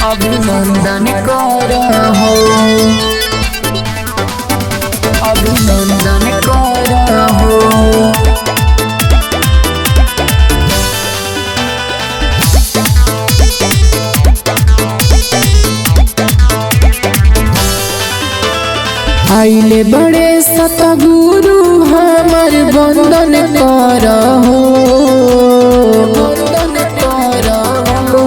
अभिनंदन करहो, अभिनंदन करहो। आइले बड़े सतगुरु हमर वंदन करहो, वंदन करहो।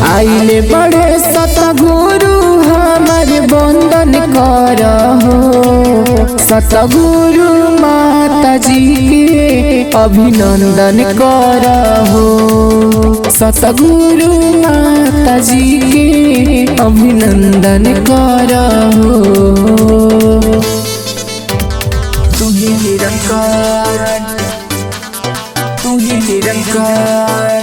आइले बड़े सतगुरु हमर वंदन करहो, सतगुरु माता जी के अभिनंदन करहो, सतगुरु माता जी के अभिनंदन करहो। तू ही निरंकार, तू ही निरंकार।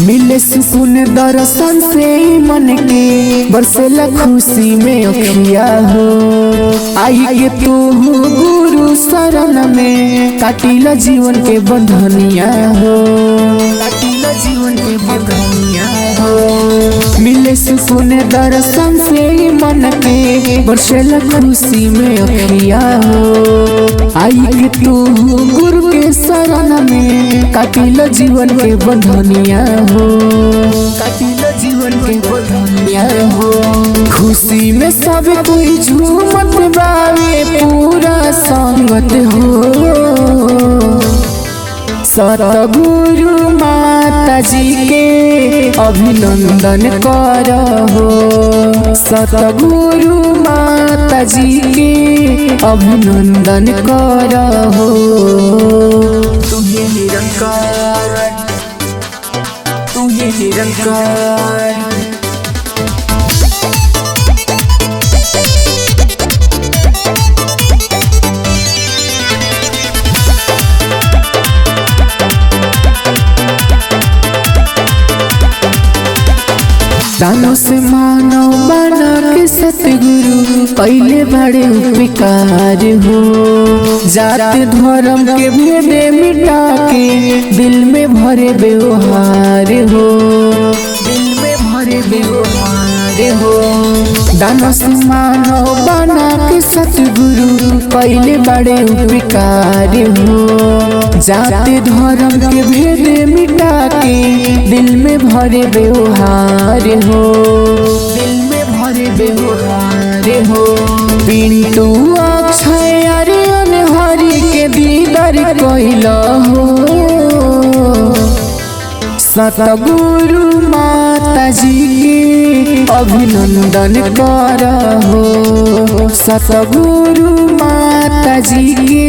मिले सुकून दर्शन से मन के बरसेला खुशी में अखिया हो। आई के तू गुरु शरण में काटिला जीवन के बंधनिया हो, काटिला जीवन के बंधनिया हो। मिले सुकून दर्शन से मन के बरसेला खुशी में अखिया हो। आई के तू गुरु के शरण में काटिला जीवन के बंधनिया हो, काटिला जीवन के बंधनिया हो। खुशी में सब कोई झूमत बावे पूरा संगत हो। सतगुरु माता जी के अभिनंदन करहो, सतगुरु माता जी के अभिनंदन करहो। तू ही निरंकार, तू ही निरंकार। दानों से मानव बना के सतगुरु पहले बड़े उपकार हो। जात धर्म के भेदे मिटा के दिल में भरे व्यवहार हो, दिल में भरे व्यवहार हो। दानों से मानव बना के सतगुरु पहले बड़े उपकार हो। जात धर्म के भेदे मिटा के दिल में भरे व्यवहार हो, दिल में भरे व्यवहार हो। पिंटू अक्षय अरियन हरि के दीदार कइला हो। सतगुरु माता जी के अभिनंदन करहो, सतगुरु माता जी के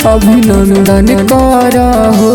अभिनंदन करहो।